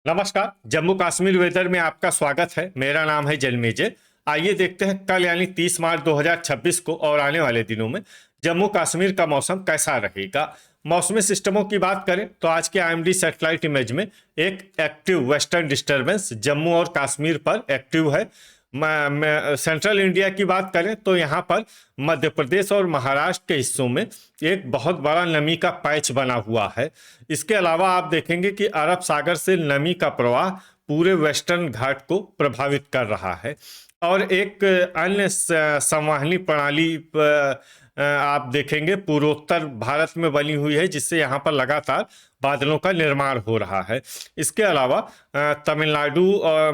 नमस्कार। जम्मू कश्मीर वेदर में आपका स्वागत है। मेरा नाम है जन्मेजय। आइए देखते हैं कल यानी 30 मार्च 2026 को और आने वाले दिनों में जम्मू कश्मीर का मौसम कैसा रहेगा। मौसमी सिस्टमों की बात करें तो आज के आईएमडी सैटेलाइट इमेज में एक एक्टिव वेस्टर्न डिस्टरबेंस जम्मू और कश्मीर पर एक्टिव है। सेंट्रल इंडिया की बात करें तो यहाँ पर मध्य प्रदेश और महाराष्ट्र के हिस्सों में एक बहुत बड़ा नमी का पैच बना हुआ है। इसके अलावा आप देखेंगे कि अरब सागर से नमी का प्रवाह पूरे वेस्टर्न घाट को प्रभावित कर रहा है और एक अन्य संवहनी प्रणाली आप देखेंगे पूर्वोत्तर भारत में बनी हुई है, जिससे यहाँ पर लगातार बादलों का निर्माण हो रहा है। इसके अलावा तमिलनाडु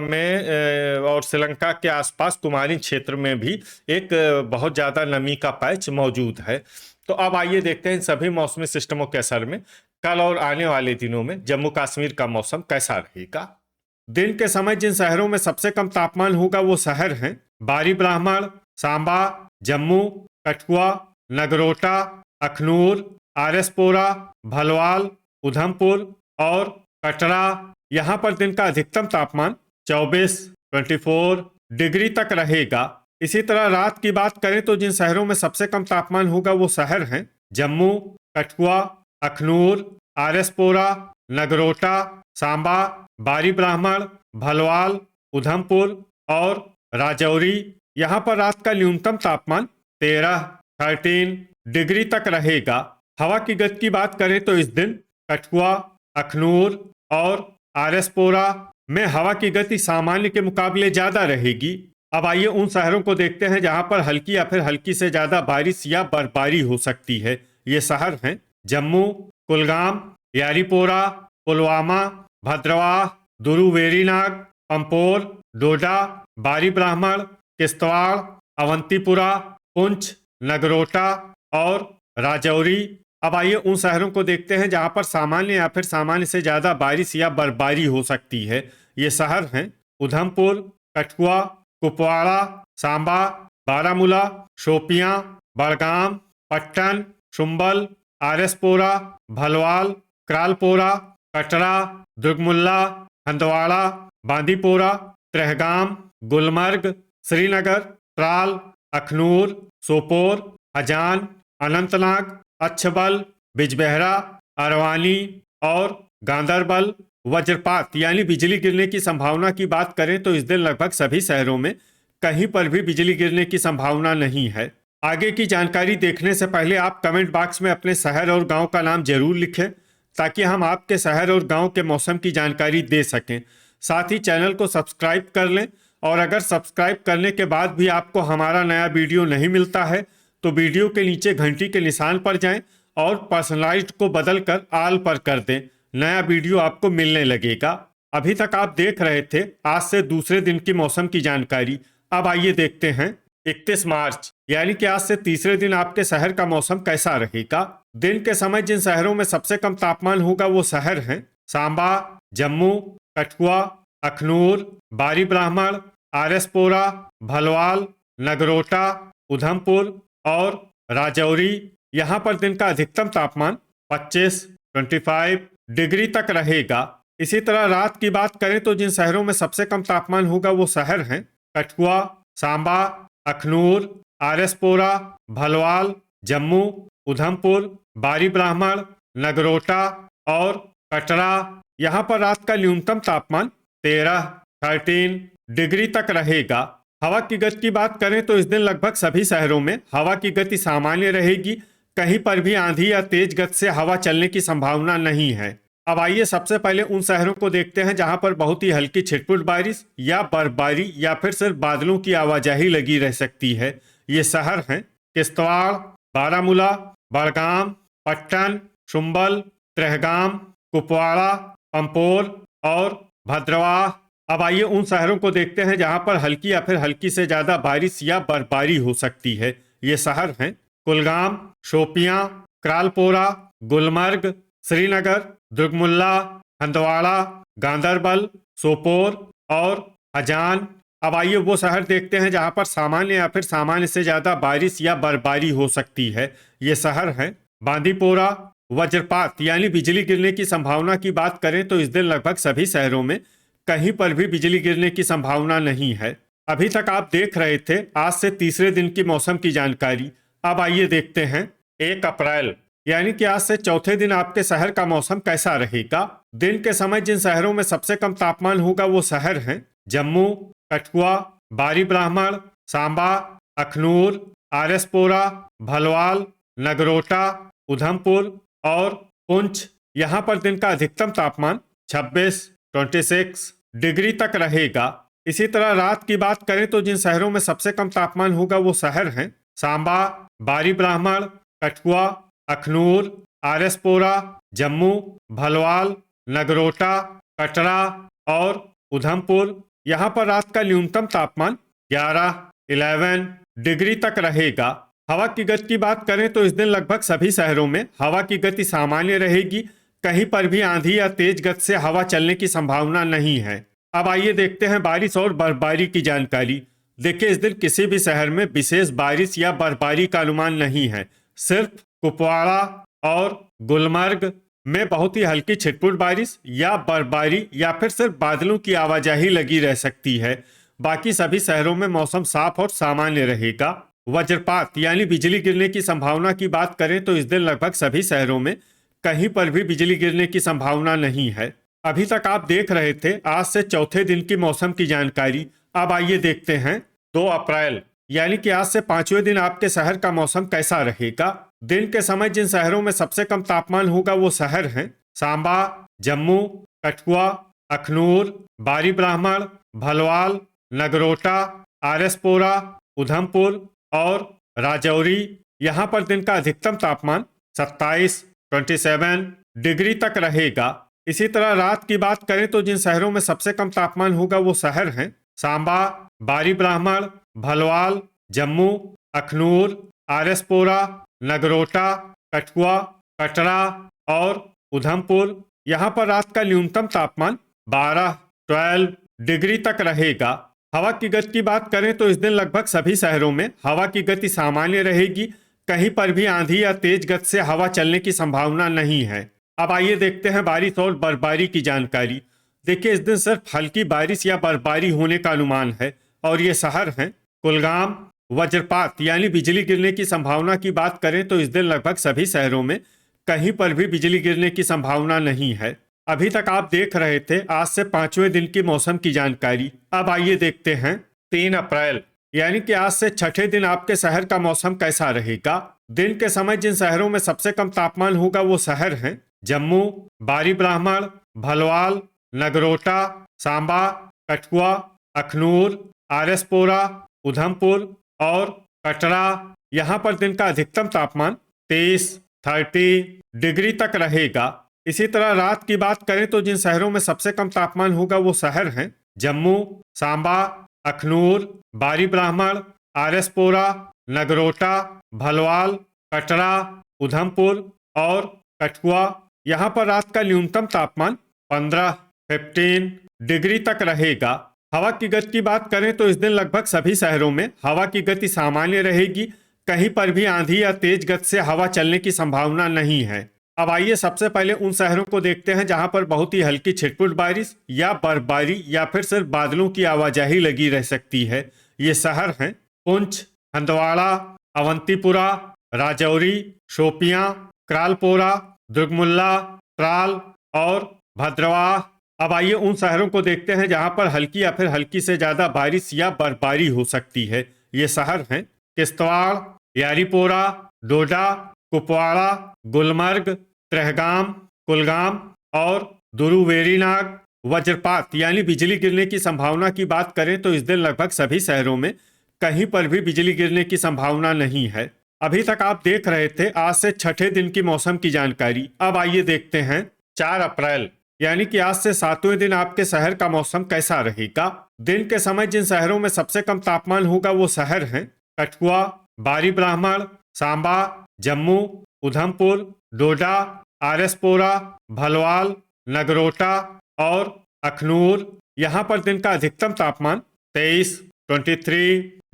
में और श्रीलंका के आसपास कुमारी क्षेत्र में भी एक बहुत ज़्यादा नमी का पैच मौजूद है। तो अब आइए देखते हैं इन सभी मौसमी सिस्टमों के असर में कल और आने वाले दिनों में जम्मू कश्मीर का मौसम कैसा रहेगा। दिन के समय जिन शहरों में सबसे कम तापमान होगा वो शहर हैं बारी ब्राह्मण, सांबा, जम्मू, कठुआ, नगरोटा, अखनूर, आरएसपोरा, भलवाल, उधमपुर और कटरा। यहाँ पर दिन का अधिकतम तापमान 24 डिग्री तक रहेगा। इसी तरह रात की बात करें तो जिन शहरों में सबसे कम तापमान होगा वो शहर हैं जम्मू, कठुआ, अखनूर, आरएसपोरा, नगरोटा, सांबा, बारी ब्राह्मण, भलवाल, उधमपुर और राजौरी। यहाँ पर रात का न्यूनतम तापमान 13 डिग्री तक रहेगा। हवा की गति की बात करें तो इस दिन कठुआ, अखनूर और आरएसपोरा में हवा की गति सामान्य के मुकाबले ज्यादा रहेगी। अब आइए उन शहरों को देखते हैं जहां पर हल्की या फिर हल्की से ज्यादा बारिश या बर्फबारी हो सकती है। ये शहर हैं जम्मू, कुलगाम, यारीपोरा, पुलवामा, भद्रवाह, दुरू वेरीनाग, पंपोर, डोडा, बारी ब्राह्मण, किश्तवाड़, अवंतीपुरा, पुंछ, नगरोटा और राजौरी। अब आइए उन शहरों को देखते हैं जहां पर सामान्य या फिर सामान्य से ज्यादा बारिश या बर्फबारी हो सकती है। ये शहर हैं उधमपुर, कठुआ, कुपवाड़ा, सांबा, बारामूला, शोपियां, बड़गाम, पट्टन, शुम्बल, आरएसपोरा, भलवाल, क्रालपोरा, कटरा, दुर्गमुल्ला, हंदवाड़ा, बांदीपोरा, त्रेहगाम, गुलमर्ग, श्रीनगर, त्राल, अखनूर, सोपोर, हजान, अनंतनाग, अच्छबल, बिजबेहरा, अरवानी और गांदरबल। वज्रपात यानी बिजली गिरने की संभावना की बात करें तो इस दिन लगभग सभी शहरों में कहीं पर भी बिजली गिरने की संभावना नहीं है। आगे की जानकारी देखने से पहले आप कमेंट बॉक्स में अपने शहर और गांव का नाम जरूर लिखें ताकि हम आपके शहर और गांव के मौसम की जानकारी दे सकें। साथ ही चैनल को सब्सक्राइब कर लें और अगर सब्सक्राइब करने के बाद भी आपको हमारा नया वीडियो नहीं मिलता है तो वीडियो के नीचे घंटी के निशान पर जाएं और पर्सनलाइज्ड को बदलकर ऑल पर कर दें। नया वीडियो आपको मिलने लगेगा। अभी तक आप देख रहे थे आज से दूसरे दिन की मौसम की जानकारी। अब आइए देखते हैं 31 मार्च यानी कि आज से तीसरे दिन आपके शहर का मौसम कैसा रहेगा। दिन के समय जिन शहरों में सबसे कम तापमान होगा वो शहर हैं सांबा, जम्मू, कठुआ, अखनूर, बारी ब्राह्मण, आरएसपोरा, भलवाल, नगरोटा, उधमपुर और राजौरी। यहाँ पर दिन का अधिकतम तापमान 25 डिग्री तक रहेगा। इसी तरह रात की बात करें तो जिन शहरों में सबसे कम तापमान होगा वो शहर हैं कठुआ, सांबा, अखनूर, आरएसपोरा, भलवाल, जम्मू, उधमपुर, बारी ब्राह्मण, नगरोटा और कटरा। यहाँ पर रात का न्यूनतम तापमान 13 डिग्री तक रहेगा। हवा की गति की बात करें तो इस दिन लगभग सभी शहरों में हवा की गति सामान्य रहेगी। कहीं पर भी आंधी या तेज गति से हवा चलने की संभावना नहीं है। अब आइए सबसे पहले उन शहरों को देखते हैं जहां पर बहुत ही हल्की छिटपुट बारिश या बर्फबारी या फिर सिर्फ बादलों की आवाजाही लगी रह सकती है। ये शहर हैं किश्तवाड़, बारामूला, बड़गाम, पट्टन, शुम्बल, त्रेहगाम, कुपवाड़ा, पंपोर और भद्रवाह। अब आइए उन शहरों को देखते हैं जहां पर हल्की या फिर हल्की से ज्यादा बारिश या बर्फबारी हो सकती है। ये शहर हैं कुलगाम, शोपियां, क्रालपोरा, गुलमर्ग, श्रीनगर, दुर्गमुल्ला, हंदवाड़ा, गांदरबल, सोपोर और हजान। अब आइए वो शहर देखते हैं जहां पर सामान्य या फिर सामान्य से ज्यादा बारिश या बर्फबारी हो सकती है। ये शहर हैं बांदीपोरा, वज्रपात यानी बिजली गिरने की संभावना की बात करें तो इस दिन लगभग सभी शहरों में कहीं पर भी बिजली गिरने की संभावना नहीं है। अभी तक आप देख रहे थे आज से तीसरे दिन की मौसम की जानकारी। अब आइए देखते हैं 1 अप्रैल यानी कि आज से चौथे दिन आपके शहर का मौसम कैसा रहेगा। दिन के समय जिन शहरों में सबसे कम तापमान होगा वो शहर हैं जम्मू, कठुआ, बारी ब्राह्मण, सांबा, अखनूर, आरएसपोरा, भलवाल, नगरोटा, उधमपुर और पुंछ। यहाँ पर दिन का अधिकतम तापमान 26 डिग्री तक रहेगा। इसी तरह रात की बात करें तो जिन शहरों में सबसे कम तापमान होगा वो शहर हैं सांबा, बारी ब्राह्मण, कठुआ, अखनूर, आरएसपोरा, जम्मू, भलवाल, नगरोटा, कटरा और उधमपुर। यहाँ पर रात का न्यूनतम तापमान 11 डिग्री तक रहेगा। हवा की गति की बात करें तो इस दिन लगभग सभी शहरों में हवा की गति सामान्य रहेगी। कहीं पर भी आंधी या तेज गति से हवा चलने की संभावना नहीं है। अब आइए देखते हैं बारिश और बर्फबारी की जानकारी। देखिए इस दिन किसी भी शहर में विशेष बारिश या बर्फबारी का अनुमान नहीं है। सिर्फ कुपवाड़ा और गुलमर्ग में बहुत ही हल्की छिटपुट बारिश या बर्फबारी या फिर सिर्फ बादलों की आवाजाही लगी रह सकती है। बाकी सभी शहरों में मौसम साफ और सामान्य रहेगा। वज्रपात यानी बिजली गिरने की संभावना की बात करें तो इस दिन लगभग सभी शहरों में कहीं पर भी बिजली गिरने की संभावना नहीं है। अभी तक आप देख रहे थे आज से चौथे दिन की मौसम की जानकारी। अब आइए देखते हैं 2 अप्रैल यानी कि आज से पांचवें दिन आपके शहर का मौसम कैसा रहेगा। दिन के समय जिन शहरों में सबसे कम तापमान होगा वो शहर हैं सांबा, जम्मू, कठुआ, अखनूर, बारी ब्राह्मण, भलवाल, नगरोटा, आरएसपोरा, उधमपुर और राजौरी। यहाँ पर दिन का अधिकतम तापमान 27 डिग्री तक रहेगा। इसी तरह रात की बात करें तो जिन शहरों में सबसे कम तापमान होगा वो शहर हैं सांबा, बारी ब्राह्मण, भलवाल, जम्मू, अखनूर, आरएसपोरा, नगरोटा, कठुआ, कटरा और उधमपुर। यहाँ पर रात का न्यूनतम तापमान 12 डिग्री तक रहेगा। हवा की गति की बात करें तो इस दिन लगभग सभी शहरों में हवा की गति सामान्य रहेगी। कहीं पर भी आंधी या तेज गति से हवा चलने की संभावना नहीं है। अब आइए देखते हैं बारिश और बर्फबारी की जानकारी। देखिए इस दिन सिर्फ हल्की बारिश या बर्फबारी होने का अनुमान है और ये शहर हैं कुलगाम। वज्रपात यानी बिजली गिरने की संभावना की बात करें तो इस दिन लगभग सभी शहरों में कहीं पर भी बिजली गिरने की संभावना नहीं है। अभी तक आप देख रहे थे आज से पांचवें दिन की मौसम की जानकारी। अब आइए देखते हैं 3 अप्रैल यानी कि आज से छठे दिन आपके शहर का मौसम कैसा रहेगा। दिन के समय जिन शहरों में सबसे कम तापमान होगा वो शहर हैं जम्मू, बारी ब्राह्मण, भलवाल, नगरोटा, सांबा, कठुआ, अखनूर, आरएसपोरा, उधमपुर और कटरा। यहाँ पर दिन का अधिकतम तापमान 30 डिग्री तक रहेगा। इसी तरह रात की बात करें तो जिन शहरों में सबसे कम तापमान होगा वो शहर हैं जम्मू, सांबा, अखनूर, बारी ब्राह्मण, आरएसपोरा, नगरोटा, भलवाल, कटरा, उधमपुर और कठुआ। यहाँ पर रात का न्यूनतम तापमान 15 डिग्री तक रहेगा। हवा की गति की बात करें तो इस दिन लगभग सभी शहरों में हवा की गति सामान्य रहेगी। कहीं पर भी आंधी या तेज गति से हवा चलने की संभावना नहीं है। अब आइए सबसे पहले उन शहरों को देखते हैं जहां पर बहुत ही हल्की छिटपुट बारिश या बर्फबारी या फिर सिर्फ बादलों की आवाजाही लगी रह सकती है। ये शहर हैं पुंछ, हंदवाड़ा, अवंतीपुरा, राजौरी, शोपियां, क्रालपोरा, दुर्गमुल्ला, त्राल और भद्रवाह। अब आइए उन शहरों को देखते हैं जहां पर हल्की या फिर हल्की से ज्यादा बारिश या बर्फबारी हो सकती है। ये शहर हैं किश्तवाड़, यारीपोरा, डोडा, कुपवाड़ा, गुलमर्ग, त्रेहगाम, कुलगाम और दुरुवेरीनाग। वज्रपात यानी बिजली गिरने की संभावना की बात करें तो इस दिन लगभग सभी शहरों में कहीं पर भी बिजली गिरने की संभावना नहीं है। अभी तक आप देख रहे थे आज से छठे दिन की मौसम की जानकारी। अब आइए देखते हैं 4 अप्रैल यानी कि आज से सातवें दिन आपके शहर का मौसम कैसा रहेगा। दिन के समय जिन शहरों में सबसे कम तापमान होगा वो शहर हैं कठुआ, बारी ब्राह्मण, सांबा, जम्मू, उधमपुर, डोडा, आरएसपोरा, भलवाल, नगरोटा और अखनूर। यहाँ पर दिन का अधिकतम तापमान 23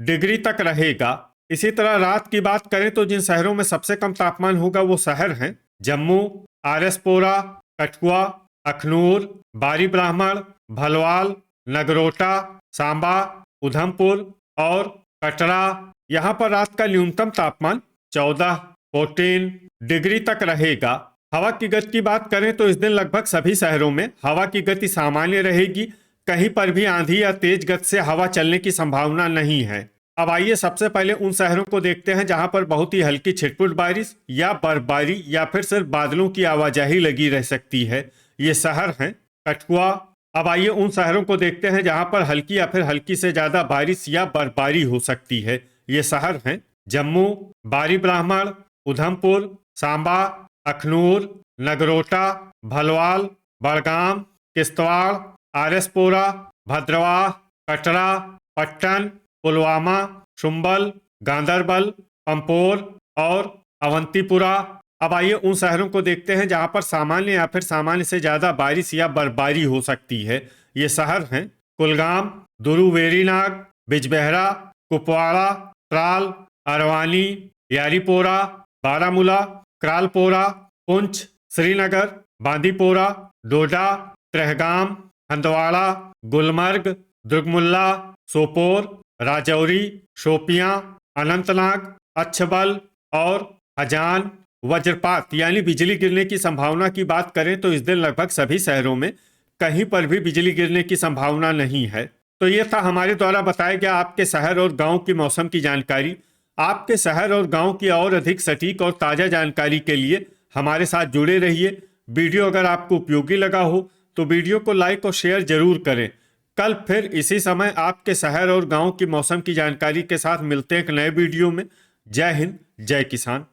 डिग्री तक रहेगा। इसी तरह रात की बात करें तो जिन शहरों में सबसे कम तापमान होगा वो शहर हैं जम्मू, आरएसपुरा, कठुआ, अखनूर, बारी ब्राह्मण, भलवाल, नगरोटा, सांबा, उधमपुर और कटरा। यहाँ पर रात का न्यूनतम तापमान 14 डिग्री तक रहेगा। हवा की गति की बात करें तो इस दिन लगभग सभी शहरों में हवा की गति सामान्य रहेगी। कहीं पर भी आंधी या तेज गति से हवा चलने की संभावना नहीं है। अब आइए सबसे पहले उन शहरों को देखते हैं जहां पर बहुत ही हल्की छिटपुट बारिश या बर्फबारी या फिर सिर्फ बादलों की आवाजाही लगी रह सकती है। ये शहर हैं कठुआ। अब आइए उन शहरों को देखते हैं जहां पर हल्की या फिर हल्की से ज्यादा बारिश या बर्फबारी हो सकती है। ये शहर हैं जम्मू, बारी ब्राह्मण, उधमपुर, सांबा, अखनूर, नगरोटा, भलवाल, बड़गाम, किश्तवाड़, आरएसपुरा, भद्रवाह, कटरा, पट्टन, पुलवामा, शुम्बल, गांदरबल, पंपोर और अवंतीपुरा। अब आइए उन शहरों को देखते हैं जहां पर सामान्य या फिर सामान्य से ज्यादा बारिश या बर्फबारी हो सकती है। ये शहर हैं कुलगाम, दुरुवेरीनाग, बिजबेहरा, कुपवाड़ा, त्राल, अरवानी, यारीपोरा, बारामूला, क्रालपोरा, पुंछ, श्रीनगर, बांदीपोरा, डोडा, त्रेहगाम, हंदवाड़ा, गुलमर्ग, दुर्गमुल्ला, सोपोर, राजौरी, शोपियां, अनंतनाग, अच्छबल और हजान। वज्रपात यानी बिजली गिरने की संभावना की बात करें तो इस दिन लगभग सभी शहरों में कहीं पर भी बिजली गिरने की संभावना नहीं है। तो ये था हमारे द्वारा बताया गया आपके शहर और गांव की मौसम की जानकारी। आपके शहर और गांव की और अधिक सटीक और ताज़ा जानकारी के लिए हमारे साथ जुड़े रहिए। वीडियो अगर आपको उपयोगी लगा हो तो वीडियो को लाइक और शेयर जरूर करें। कल फिर इसी समय आपके शहर और गांव की मौसम की जानकारी के साथ मिलते हैं एक नए वीडियो में। जय हिंद, जय किसान।